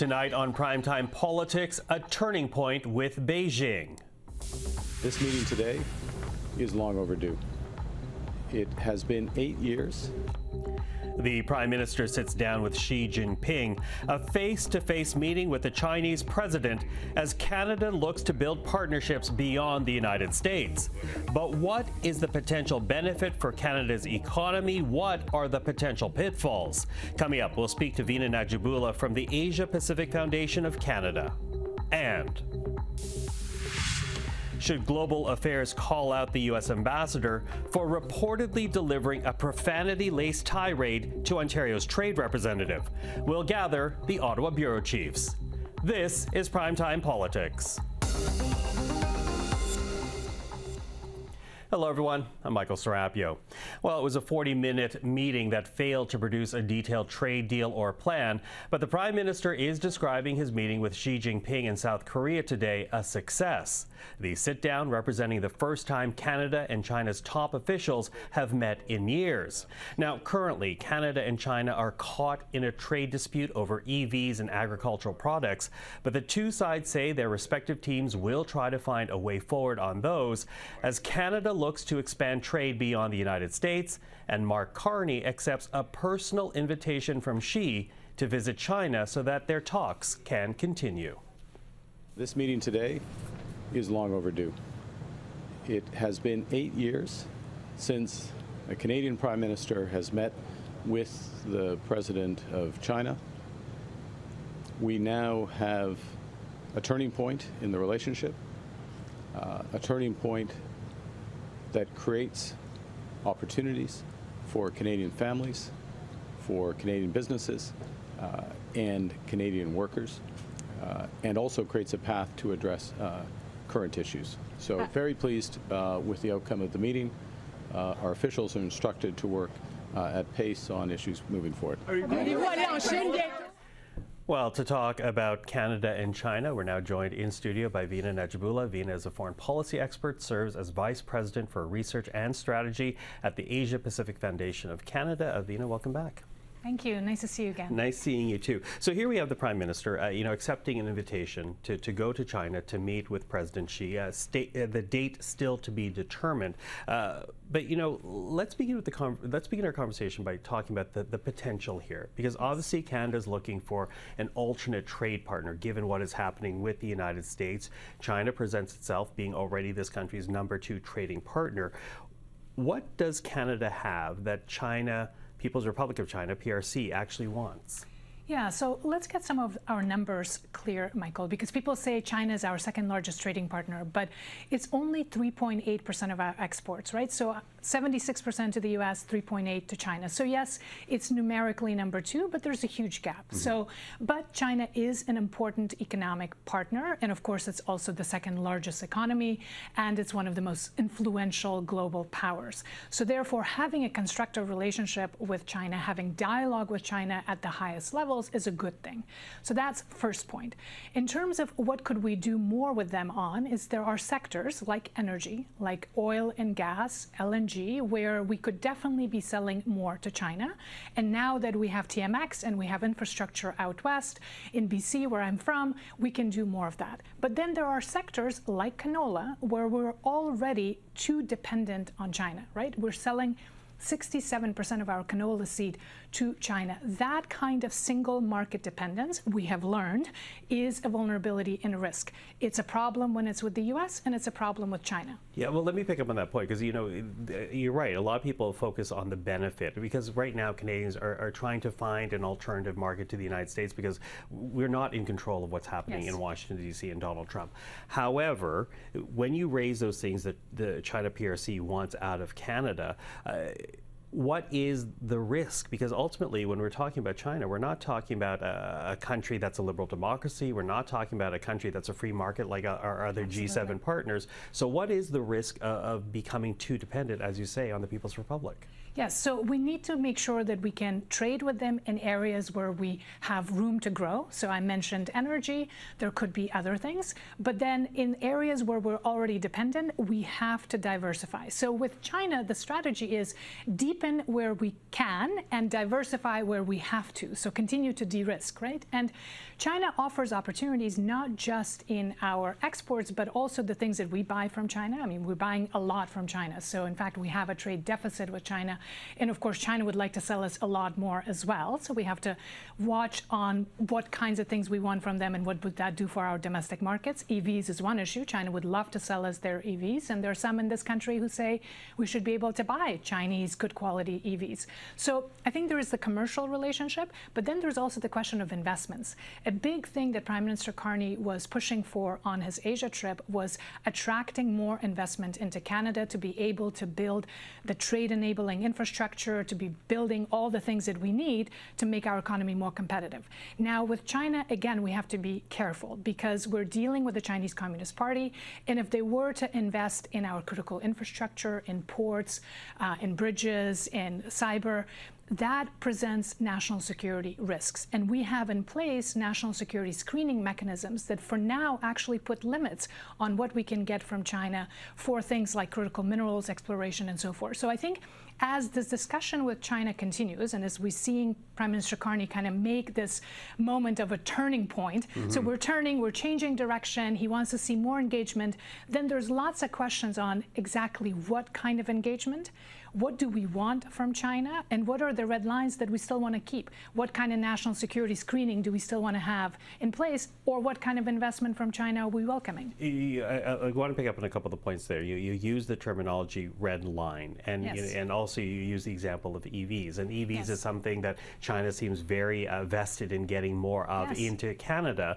Tonight on Primetime Politics, a turning point with Beijing. This meeting today is long overdue. It has been 8 years. The Prime Minister sits down with Xi Jinping, a face-to-face meeting with the Chinese president as Canada looks to build partnerships beyond the United States. But what is the potential benefit for Canada's economy? What are the potential pitfalls? Coming up, we'll speak to Vina Nadjibulla from the Asia Pacific Foundation of Canada. And should Global Affairs call out the U.S. ambassador for reportedly delivering a profanity-laced tirade to Ontario's trade representative? We'll gather the Ottawa bureau chiefs. This is Primetime Politics. Hello, everyone. I'm Michael Serapio. Well, it was a 40-minute meeting that failed to produce a detailed trade deal or plan, but the Prime Minister is describing his meeting with Xi Jinping in South Korea today a success. The sit-down representing the first time Canada and China's top officials have met in years. Now, currently, Canada and China are caught in a trade dispute over EVs and agricultural products, but the two sides say their respective teams will try to find a way forward on those as Canada looks to expand trade beyond the United States, and Mark Carney accepts a personal invitation from Xi to visit China so that their talks can continue. This meeting today is long overdue. It has been 8 years since a Canadian Prime Minister has met with the President of China. We now have a turning point in the relationship, a turning point that creates opportunities for Canadian families, for Canadian businesses, and Canadian workers, and also creates a path to address current issues. So very pleased with the outcome of the meeting. Our officials are instructed to work at pace on issues moving forward. Well, to talk about Canada and China, we're now joined in studio by Vina Nadjibulla. Vina is a foreign policy expert, serves as Vice President for Research and Strategy at the Asia Pacific Foundation of Canada. Vina, welcome back. Thank you. Nice to see you again. Nice seeing you too. So here we have the Prime Minister, accepting an invitation to go to China to meet with President Xi. The date still to be determined. But let's begin our conversation by talking about the potential here, because obviously Canada is looking for an alternate trade partner, given what is happening with the United States. China presents itself being already this country's #2 trading partner. What does Canada have that People's Republic of China, PRC, actually wants? Yeah, so let's get some of our numbers clear, Michael, because people say China is our second largest trading partner, but it's only 3.8% of our exports, right? So 76% to the U.S., 3.8% to China. So yes, it's numerically #2, but there's a huge gap. But China is an important economic partner, and of course, it's also the second largest economy, and it's one of the most influential global powers. So therefore, having a constructive relationship with China, having dialogue with China at the highest levels is a good thing. So that's first point. In terms of what could we do more with them on, is there are sectors like energy, like oil and gas, LNG, where we could definitely be selling more to China. And now that we have TMX and we have infrastructure out west in BC, where I'm from, we can do more of that. But then there are sectors like canola where we're already too dependent on China, right? We're selling 67% of our canola seed to China. That kind of single market dependence, we have learned, is a vulnerability and a risk. It's a problem when it's with the U.S. and it's a problem with China. Yeah, well, let me pick up on that point, because you're right. A lot of people focus on the benefit, because right now Canadians are trying to find an alternative market to the United States because we're not in control of what's happening in Washington, D.C. and Donald Trump. However, when you raise those things that the China PRC wants out of Canada, what is the risk? Because ultimately, when we're talking about China, we're not talking about a country that's a liberal democracy. We're not talking about a country that's a free market like our other G7 partners. So what is the risk of becoming too dependent, as you say, on the People's Republic? Yes, so we need to make sure that we can trade with them in areas where we have room to grow. So I mentioned energy, there could be other things. But then in areas where we're already dependent, we have to diversify. So with China, the strategy is deep deepen where we can and diversify where we have to. So continue to de-risk, right? And China offers opportunities not just in our exports, but also the things that we buy from China. I mean, we're buying a lot from China. So in fact, we have a trade deficit with China. And of course, China would like to sell us a lot more as well. So we have to watch on what kinds of things we want from them and what would that do for our domestic markets. EVs is one issue. China would love to sell us their EVs. And there are some in this country who say we should be able to buy Chinese good quality EVs. So I think there is the commercial relationship, but then there's also the question of investments. A big thing that Prime Minister Carney was pushing for on his Asia trip was attracting more investment into Canada to be able to build the trade enabling infrastructure, to be building all the things that we need to make our economy more competitive. Now with China, again, we have to be careful because we're dealing with the Chinese Communist Party, and if they were to invest in our critical infrastructure, in ports, in bridges, in cyber, that presents national security risks. And we have in place national security screening mechanisms that for now actually put limits on what we can get from China for things like critical minerals exploration and so forth. So I think as this discussion with China continues, and as we're seeing Prime Minister Carney kind of make this moment of a turning point, so we're changing direction, he wants to see more engagement, then there's lots of questions on exactly what kind of engagement, what do we want from China, and what are the red lines that we still want to keep? What kind of national security screening do we still want to have in place, or what kind of investment from China are we welcoming? I want to pick up on a couple of the points there. You use the terminology red line, and Yes. and also you use the example of EVs. And EVs Yes. is something that China seems very vested in getting more of Yes. into Canada.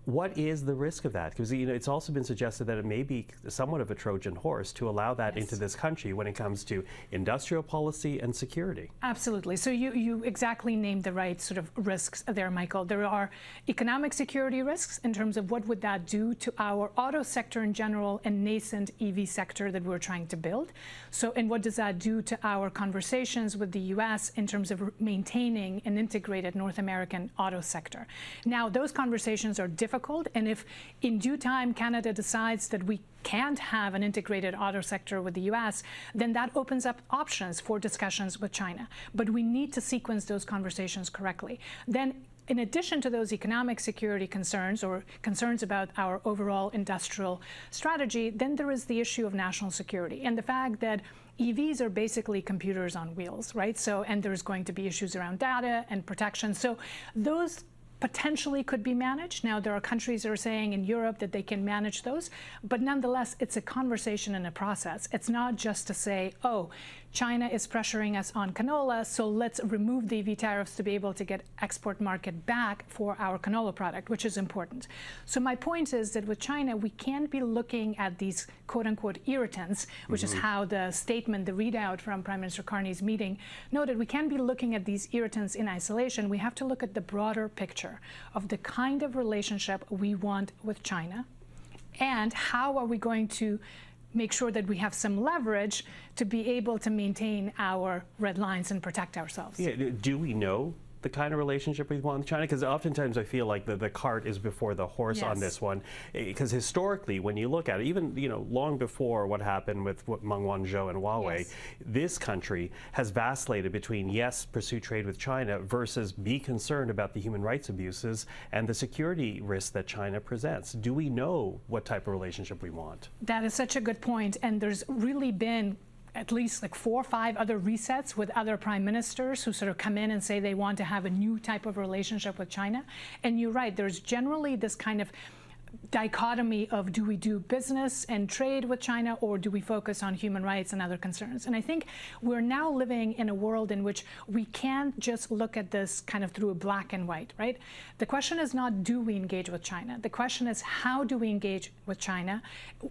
What is the risk of that? Because it's also been suggested that it may be somewhat of a Trojan horse to allow that Yes. into this country when it comes to industrial policy and security. Absolutely. So you exactly named the right sort of risks there, Michael. There are economic security risks in terms of what would that do to our auto sector in general and nascent EV sector that we're trying to build. So, and what does that do to our conversations with the U.S. in terms of maintaining an integrated North American auto sector? Now, those conversations are difficult, and if in due time Canada decides that we can't have an integrated auto sector with the U.S., then that opens up options for discussions with China. But we need to sequence those conversations correctly. Then, in addition to those economic security concerns or concerns about our overall industrial strategy, then there is the issue of national security and the fact that EVs are basically computers on wheels, right? So, and there's going to be issues around data and protection. So those potentially could be managed. Now, there are countries that are saying in Europe that they can manage those, but nonetheless, it's a conversation and a process. It's not just to say, oh, China is pressuring us on canola, so let's remove the EV tariffs to be able to get export market back for our canola product, which is important. So my point is that with China, we can't be looking at these quote-unquote irritants, which is how the statement, the readout from Prime Minister Carney's meeting noted. We can't be looking at these irritants in isolation. We have to look at the broader picture of the kind of relationship we want with China and how are we going to make sure that we have some leverage to be able to maintain our red lines and protect ourselves. Yeah, do we know the kind of relationship we want with China? Because oftentimes I feel like the cart is before the horse on this one. Because historically, when you look at it, even long before what happened with Meng Wanzhou and Huawei, this country has vacillated between yes, pursue trade with China versus be concerned about the human rights abuses and the security risks that China presents. Do we know what type of relationship we want? That is such a good point, and there's really been at least like 4 or 5 other resets with other prime ministers who sort of come in and say they want to have a new type of relationship with China. And you're right, there's generally this kind of dichotomy of do we do business and trade with China or do we focus on human rights and other concerns? And I think we're now living in a world in which we can't just look at this kind of through a black and white, right? The question is not do we engage with China? The question is how do we engage with China?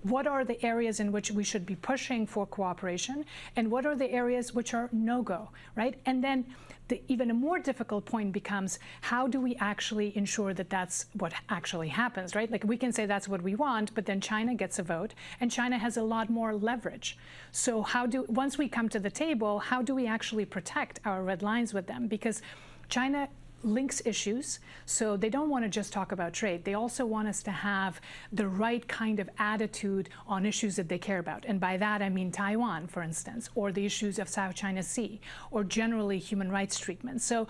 What are the areas in which we should be pushing for cooperation? And what are the areas which are no-go, right? And then even a more difficult point becomes how do we actually ensure that that's what actually happens, right? Like we can say that's what we want, but then China gets a vote and China has a lot more leverage. So once we come to the table, how do we actually protect our red lines with them? Because China links issues. So they don't want to just talk about trade. They also want us to have the right kind of attitude on issues that they care about. And by that, I mean Taiwan, for instance, or the issues of South China Sea, or generally human rights treatment. So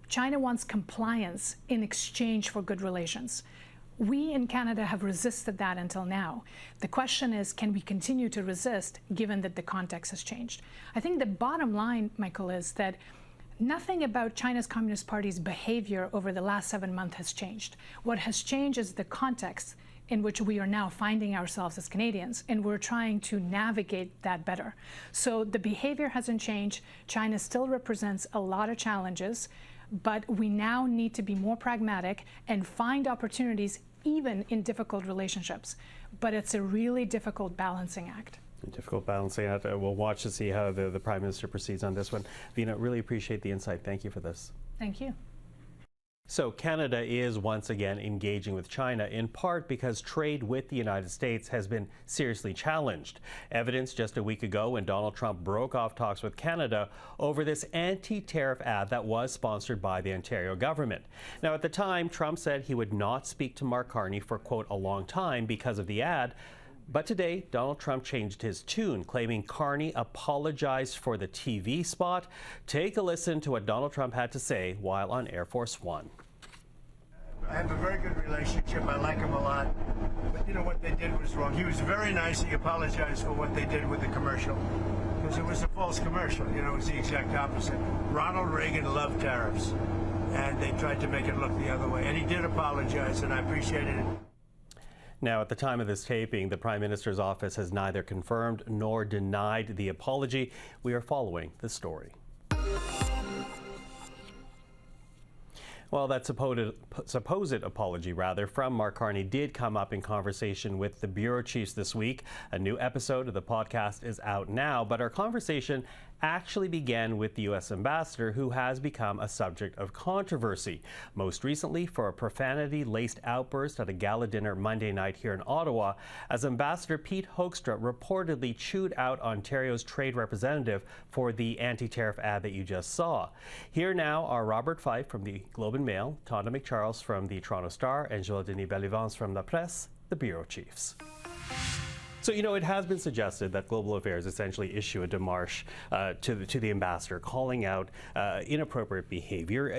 China wants compliance in exchange for good relations. We in Canada have resisted that until now. The question is, can we continue to resist given that the context has changed? I think the bottom line, Michael, is that nothing about China's Communist Party's behavior over the last 7 months has changed. What has changed is the context in which we are now finding ourselves as Canadians, and we're trying to navigate that better. So the behavior hasn't changed. China still represents a lot of challenges, but we now need to be more pragmatic and find opportunities even in difficult relationships. But it's a really difficult balancing act. Difficult balancing act. We'll watch to see how the Prime Minister proceeds on this one. Vina, really appreciate the insight. Thank you for this. Thank you. So Canada is once again engaging with China, in part because trade with the United States has been seriously challenged. Evidence just a week ago when Donald Trump broke off talks with Canada over this anti-tariff ad that was sponsored by the Ontario government. Now, at the time, Trump said he would not speak to Mark Carney for, quote, a long time because of the ad. But today, Donald Trump changed his tune, claiming Carney apologized for the TV spot. Take a listen to what Donald Trump had to say while on Air Force One. I have a very good relationship. I like him a lot. But you know what they did was wrong. He was very nice. He apologized for what they did with the commercial. Because it was a false commercial. You know, it was the exact opposite. Ronald Reagan loved tariffs. And they tried to make it look the other way. And he did apologize, and I appreciated it. Now, at the time of this taping, the Prime Minister's office has neither confirmed nor denied the apology. We are following the story. Well, that supposed apology, from Mark Carney did come up in conversation with the bureau chiefs this week. A new episode of the podcast is out now, but our conversation actually began with the U.S. ambassador, who has become a subject of controversy, most recently for a profanity-laced outburst at a gala dinner Monday night here in Ottawa, as Ambassador Pete Hoekstra reportedly chewed out Ontario's trade representative for the anti-tariff ad that you just saw. Here now are Robert Fife from the Globe and Mail, Tonda MacCharles from the Toronto Star, and Joël-Denis Bellavance from LaPresse, the bureau chiefs. So, you know, it has been suggested that Global Affairs essentially issue a démarche to the ambassador calling out inappropriate behavior.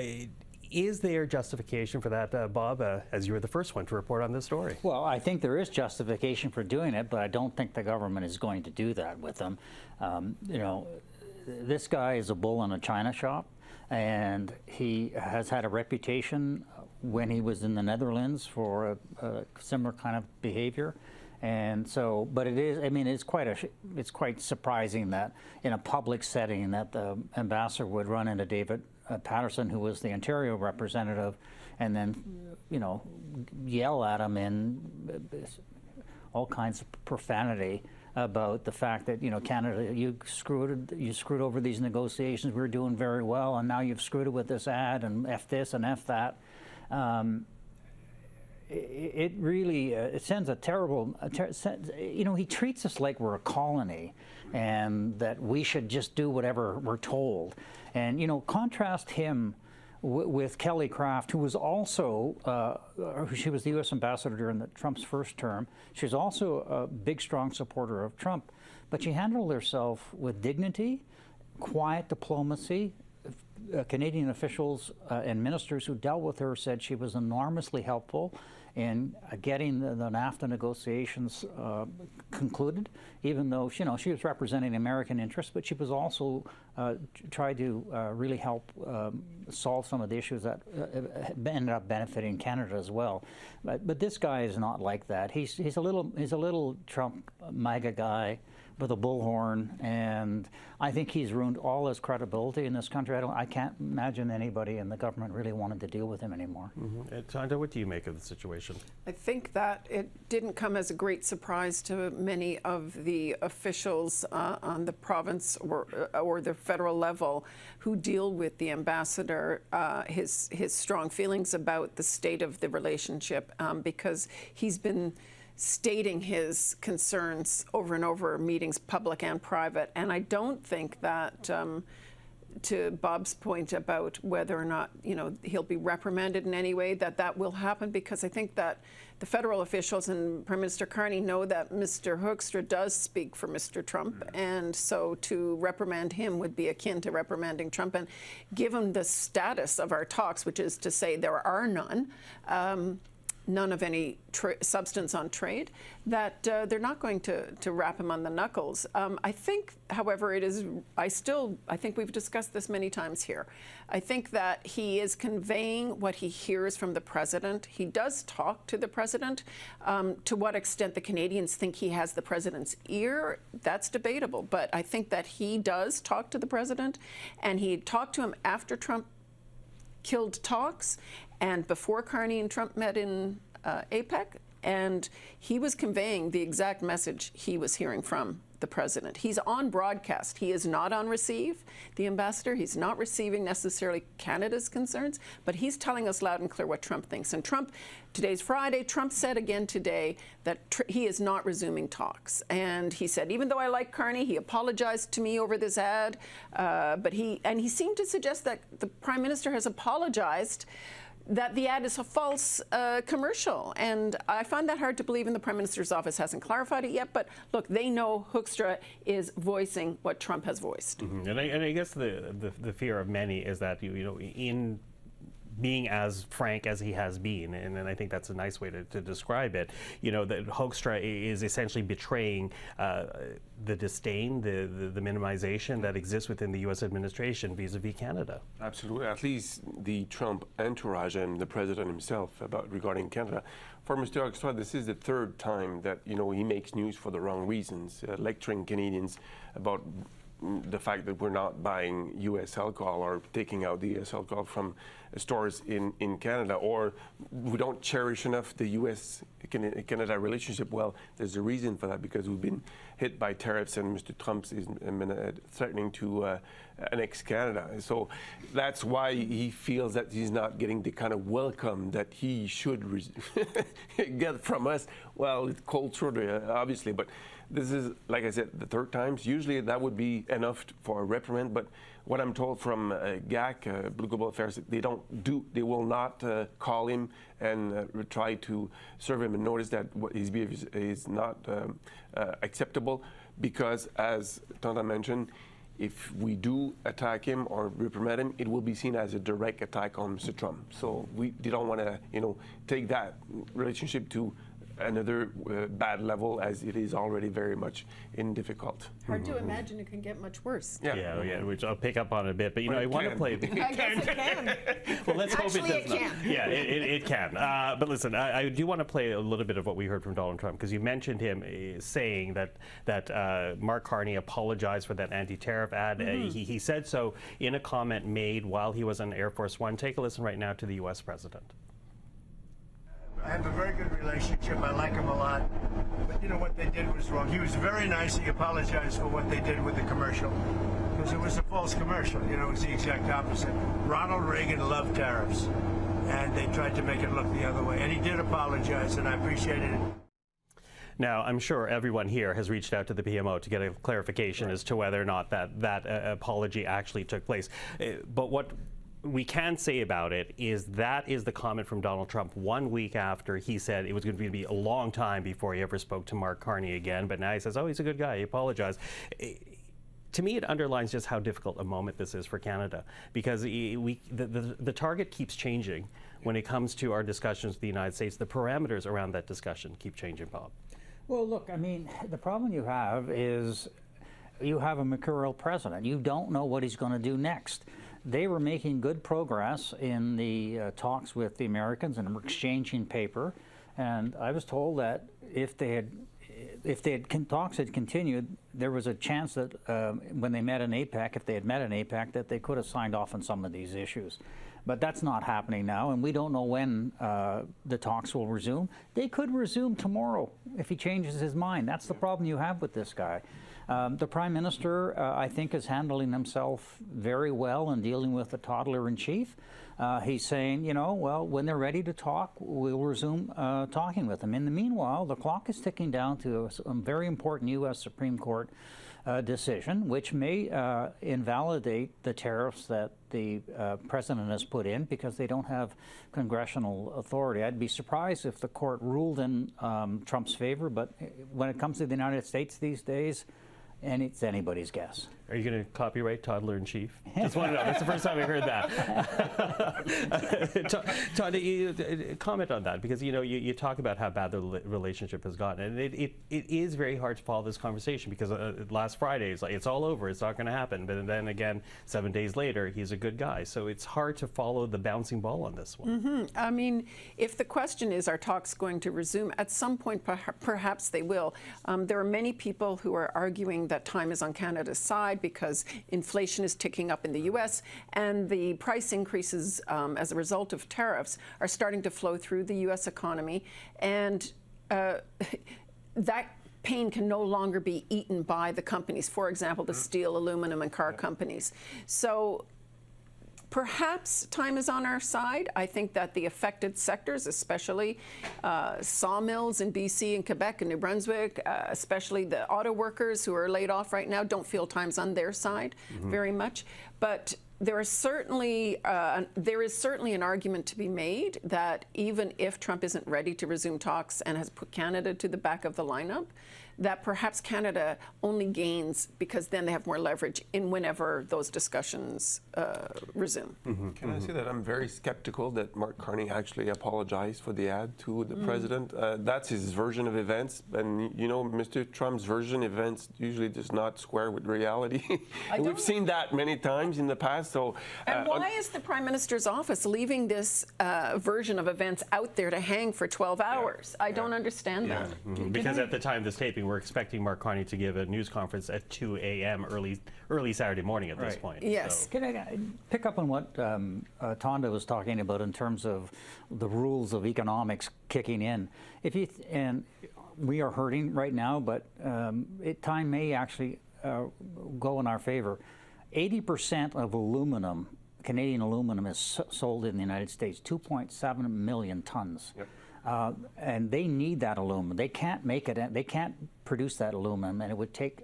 Is there justification for that, Bob, as you were the first one to report on this story? Well, I think there is justification for doing it, but I don't think the government is going to do that with them. You know, this guy is a bull in a china shop, and he has had a reputation when he was in the Netherlands for a similar kind of behavior. And so, but it is, I mean, it's quite surprising that in a public setting that the ambassador would run into David Patterson, who was the Ontario representative, and then, you know, yell at him in all kinds of profanity about the fact that, you know, Canada, you screwed over these negotiations, we were doing very well, and now you've screwed it with this ad, and F this and F that. It really it sends a terrible, you know, he treats us like we're a colony and that we should just do whatever we're told. And, you know, contrast him with Kelly Craft, who was also, she was the U.S. ambassador during Trump's first term. She was also a big, strong supporter of Trump, but she handled herself with dignity, quiet diplomacy. Canadian officials and ministers who dealt with her said she was enormously helpful in getting the NAFTA negotiations concluded, even though, you know, she was representing American interests, but she was also tried to really help solve some of the issues that ended up benefiting Canada as well. But this guy is not like that. He's a little Trump MAGA guy with a bullhorn, and I think he's ruined all his credibility in this country. I can't imagine anybody in the government really wanted to deal with him anymore. Tonda, what do you make of the situation? I think that it didn't come as a great surprise to many of the officials on the province or the federal level who deal with the ambassador, his strong feelings about the state of the relationship, because he's been stating his concerns over and over, meetings public and private. And I don't think that to Bob's point about whether or not, he'll be reprimanded in any way, that will happen, because I think that the federal officials and Prime Minister Carney know that Mr. Hoekstra does speak for Mr. Trump, and so to reprimand him would be akin to reprimanding Trump. And given the status of our talks, which is to say there are none, none of any substance on trade, that they're not going to rap him on the knuckles. I think, however, I think we've discussed this many times here. I think that he is conveying what he hears from the president. He does talk to the president. To what extent the Canadians think he has the president's ear, that's debatable. But I think that he does talk to the president, and he talked to him after Trump killed talks and before Carney and Trump met in APEC, and he was conveying the exact message he was hearing from the president. He's on broadcast. He is not on receive, the ambassador. He's not receiving necessarily Canada's concerns, but he's telling us loud and clear what Trump thinks. And Trump, today's Friday, Trump said again today that he is not resuming talks. And he said, even though I like Carney, he apologized to me over this ad, but he seemed to suggest that the Prime Minister has apologized that the ad is a false commercial. And I find that hard to believe, and the Prime Minister's office hasn't clarified it yet. But look, they know Hoekstra is voicing what Trump has voiced. Mm-hmm. And I guess the fear of many is that, in being as frank as he has been, and I think that's a nice way to describe it, that Hoekstra is essentially betraying the disdain, the minimization that exists within the U.S. administration vis-a-vis Canada. Absolutely. At least the Trump entourage and the president himself regarding Canada. For Mr. Hoekstra, this is the third time that, he makes news for the wrong reasons, lecturing Canadians about the fact that we're not buying U.S. alcohol or taking out the U.S. alcohol from stores in Canada, or we don't cherish enough the U.S.-Canada relationship. Well, there's a reason for that, because we've been hit by tariffs, and Mr. Trump is threatening to annex Canada. So that's why he feels that he's not getting the kind of welcome that he should get from us. Well, it's culturally, obviously, but this is, like I said, the third time. Usually that would be enough for a reprimand, but what I'm told from GAC, Blue Global Affairs, they will not call him and try to serve him a notice that what his behavior is not acceptable, because, as Tonda mentioned, if we do attack him or reprimand him, it will be seen as a direct attack on Mr. Trump. So they don't want to, take that relationship to another bad level, as it is already very much difficult. Hard to imagine it can get much worse. Yeah, which I'll pick up on a bit, but I want to play. I guess it can. Well, let's hope Actually, it does it can. not. Yeah, it can. But listen, I do want to play a little bit of what we heard from Donald Trump, because you mentioned him saying that Mark Carney apologized for that anti-tariff ad. He said so in a comment made while he was on Air Force One. Take a listen right now to the U.S. president. I have a very good relationship. I like him a lot. But what they did was wrong. He was very nice. He apologized for what they did with the commercial, because it was a false commercial. It was the exact opposite. Ronald Reagan loved tariffs, and they tried to make it look the other way. And he did apologize, and I appreciated it. Now, I'm sure everyone here has reached out to the PMO to get a clarification as to whether or not that apology actually took place. But what we can say about it is that is the comment from Donald Trump 1 week after he said it was going to be a long time before he ever spoke to Mark Carney again. But now he says, oh, he's a good guy, he apologized. To me, it underlines just how difficult a moment this is for Canada, because the target keeps changing when it comes to our discussions with the United States. The parameters around that discussion keep changing, Bob. Well, look, I mean, the problem you have is you have a mercurial president. You don't know what he's going to do next. They were making good progress in the talks with the Americans and were exchanging paper, and I was told that if talks had continued, there was a chance that when they met in APEC, if they had met in APEC, that they could have signed off on some of these issues. But that's not happening now, and we don't know when the talks will resume. They could resume tomorrow if he changes his mind. That's the problem you have with this guy. The Prime Minister, I think, is handling himself very well in dealing with the toddler-in-chief. He's saying, you know, well, when they're ready to talk, we'll resume talking with them. In the meanwhile, the clock is ticking down to a very important U.S. Supreme Court decision, which may invalidate the tariffs that the president has put in because they don't have congressional authority. I'd be surprised if the court ruled in Trump's favor, but when it comes to the United States these days, and it's anybody's guess. Are you going to copyright Toddler-in-Chief? Just want to know. That's the first time I heard that. Tonda, comment on that, because you talk about how bad the relationship has gotten, and it is very hard to follow this conversation because last Friday it's like it's all over, it's not going to happen, but then again 7 days later he's a good guy, so it's hard to follow the bouncing ball on this one. I mean, if the question is, are talks going to resume? At some point, perhaps they will. There are many people who are arguing that time is on Canada's side because inflation is ticking up in the U.S. and the price increases as a result of tariffs are starting to flow through the U.S. economy, and that pain can no longer be eaten by the companies, for example, the steel, aluminum, and car companies. So perhaps time is on our side. I think that the affected sectors, especially sawmills in BC and Quebec and New Brunswick, especially the auto workers who are laid off right now, don't feel time's on their side very much. But there is certainly an argument to be made that even if Trump isn't ready to resume talks and has put Canada to the back of the lineup, that perhaps Canada only gains because then they have more leverage in whenever those discussions resume. Can I say that I'm very skeptical that Mark Carney actually apologized for the ad to the president? That's his version of events, and you know, Mr. Trump's version of events usually does not square with reality. We've seen that many times in the past. So, and why is the Prime Minister's office leaving this version of events out there to hang for 12 hours? I don't understand that. Because at the time of this taping, we're expecting Mark Carney to give a news conference at 2 a.m. early Saturday morning at this point. Yes. So. Can I pick up on what Tonda was talking about in terms of the rules of economics kicking in? And we are hurting right now, but time may actually go in our favor. 80% of aluminum, Canadian aluminum, is sold in the United States, 2.7 million tons. Yep. And they need that aluminum. They can't make it. They can't produce that aluminum, and it would take.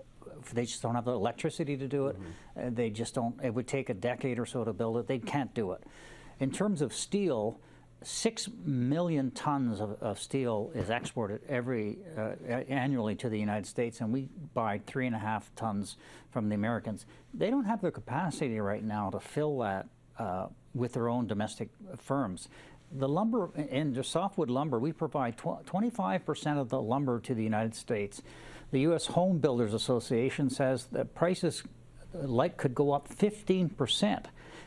They just don't have the electricity to do it. They just don't. It would take a decade or so to build it. They can't do it. In terms of steel, 6 million tons of steel is exported annually to the United States, and we buy 3.5 tons from the Americans. They don't have the capacity right now to fill that with their own domestic firms. The lumber, in the softwood lumber, we provide 25% of the lumber to the United States. The U.S. Home Builders Association says that prices could go up 15%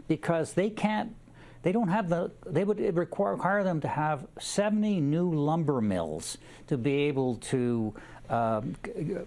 because they don't have they would require them to have 70 new lumber mills to be able to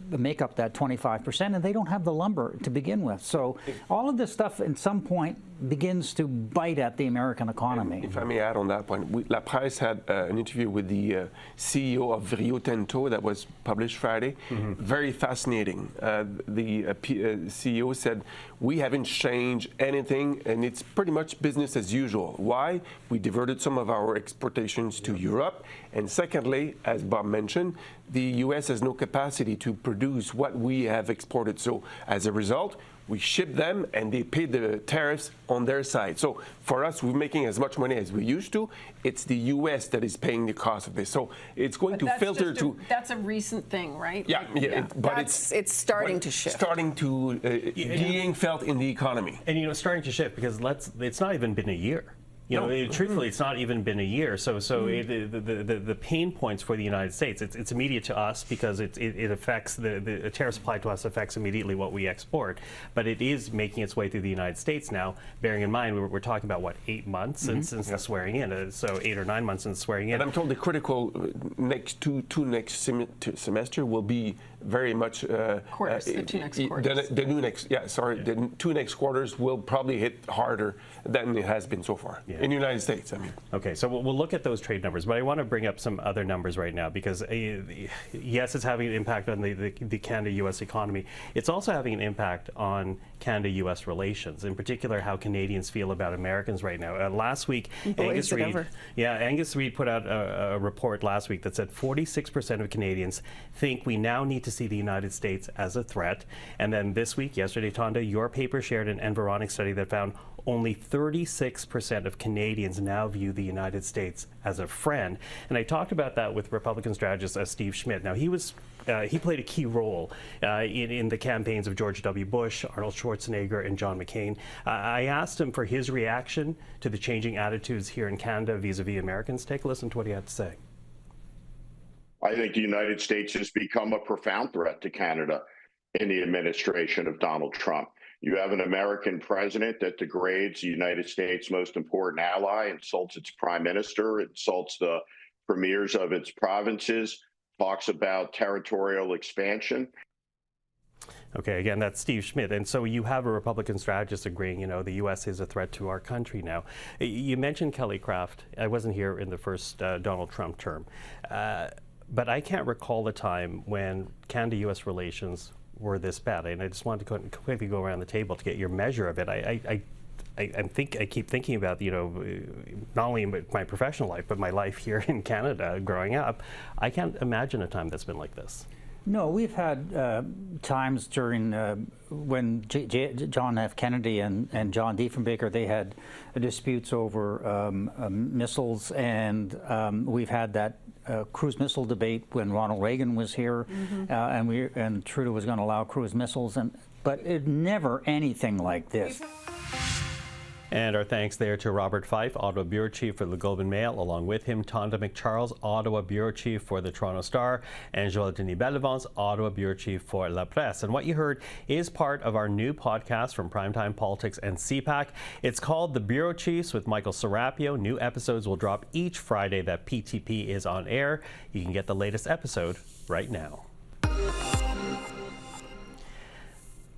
make up that 25%, and they don't have the lumber to begin with. So all of this stuff at some point begins to bite at the American economy. If I may add on that point, LaPresse had an interview with the CEO of Rio Tinto that was published Friday. Very fascinating. The CEO said, we haven't changed anything, and it's pretty much business as usual. Why? We diverted some of our exportations to Europe, and secondly, as Bob mentioned, the U.S. has no capacity to produce what we have exported. So as a result, we ship them and they pay the tariffs on their side. So for us, we're making as much money as we used to. It's the U.S. that is paying the cost of this. So it's going to filter to. That's a recent thing, right? Yeah, but it's starting to shift. Starting to being felt in the economy. And starting to shift because it's not even been a year. Truthfully, it's not even been a year. So the pain points for the United States, it's immediate to us because it affects the tariffs applied to us affects immediately what we export. But it is making its way through the United States now. Bearing in mind, we're talking about what, 8 months since the swearing in. So 8 or 9 months since swearing in. And I'm told the critical next two semester will be very much quarters. The 2 next quarters. The 2 next quarters will probably hit harder than it has been so far. Yeah. In the United States, I mean. Okay, so we'll look at those trade numbers, but I want to bring up some other numbers right now because, yes, it's having an impact on the Canada-U.S. economy. It's also having an impact on Canada-U.S. relations, in particular how Canadians feel about Americans right now. Last week, Angus Reid put out a report last week that said 46% of Canadians think we now need to see the United States as a threat. And then this week, yesterday, Tonda, your paper shared an environic study that found only 36% of Canadians now view the United States as a friend. And I talked about that with Republican strategist Steve Schmidt. Now, he played a key role in the campaigns of George W. Bush, Arnold Schwarzenegger, and John McCain. I asked him for his reaction to the changing attitudes here in Canada vis-a-vis Americans. Take a listen to what he had to say. I think the United States has become a profound threat to Canada in the administration of Donald Trump. You have an American president that degrades the United States' most important ally, insults its prime minister, insults the premiers of its provinces, talks about territorial expansion. Okay, again, that's Steve Schmidt. And so you have a Republican strategist agreeing, the U.S. is a threat to our country now. You mentioned Kelly Craft. I wasn't here in the first Donald Trump term. But I can't recall a time when Canada-U.S. relations were this bad. And I just wanted to quickly go around the table to get your measure of it. I keep thinking about, not only my professional life, but my life here in Canada growing up. I can't imagine a time that's been like this. No, we've had times during when John F. Kennedy and John Diefenbaker, they had disputes over missiles, and we've had that cruise missile debate when Ronald Reagan was here, and Trudeau was going to allow cruise missiles, but it never anything like this. And our thanks there to Robert Fife, Ottawa Bureau Chief for the Globe and Mail, along with him, Tonda MacCharles, Ottawa Bureau Chief for the Toronto Star, and Joël-Denis Bellavance, Ottawa Bureau Chief for LaPresse. And what you heard is part of our new podcast from PrimeTime Politics and CPAC. It's called The Bureau Chiefs with Michael Serapio. New episodes will drop each Friday that PTP is on air. You can get the latest episode right now.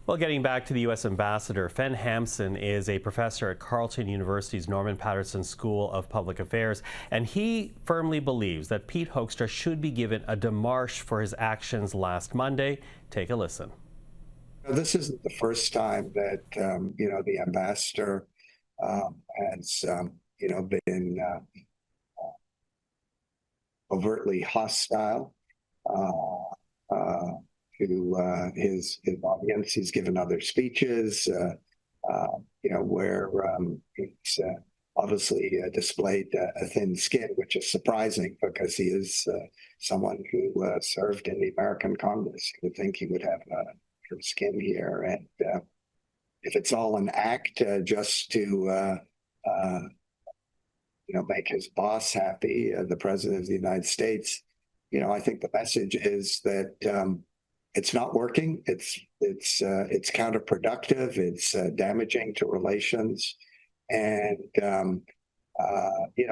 Well, getting back to the U.S. Ambassador, Fen Hampson is a professor at Carleton University's Norman Paterson School of Public Affairs, and he firmly believes that Pete Hoekstra should be given a démarche for his actions last Monday. Take a listen. This isn't the first time that, the ambassador has, been overtly hostile to his audience. He's given other speeches, where he's obviously displayed a thin skin, which is surprising because he is someone who served in the American Congress. You would think he would have thin skin here. And if it's all an act just to, make his boss happy, the President of the United States, I think the message is that it's not working. It's counterproductive. It's damaging to relations, and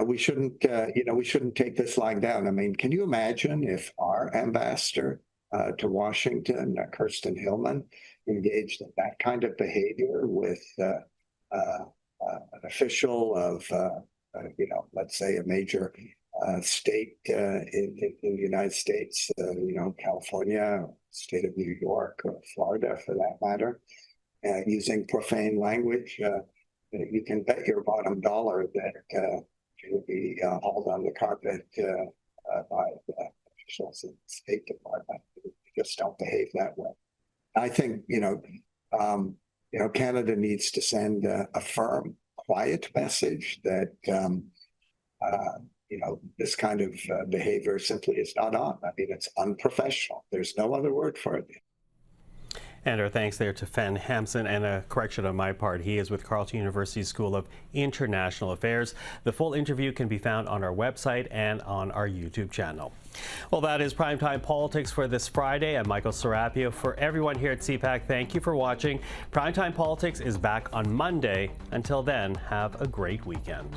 we shouldn't take this lying down. I mean, can you imagine if our ambassador to Washington, Kirsten Hillman, engaged in that kind of behavior with an official of, let's say a major state in the United States, California, state of New York, or Florida for that matter, using profane language, you can bet your bottom dollar that she will be hauled on the carpet by officials in the State Department who just don't behave that way. I think, Canada needs to send a firm, quiet message that, this kind of behavior simply is not on. I mean, it's unprofessional. There's no other word for it. And our thanks there to Fen Hampson, and a correction on my part. He is with Carleton University School of International Affairs. The full interview can be found on our website and on our YouTube channel. Well, that is Primetime Politics for this Friday. I'm Michael Serapio. For everyone here at CPAC, thank you for watching. Primetime Politics is back on Monday. Until then, have a great weekend.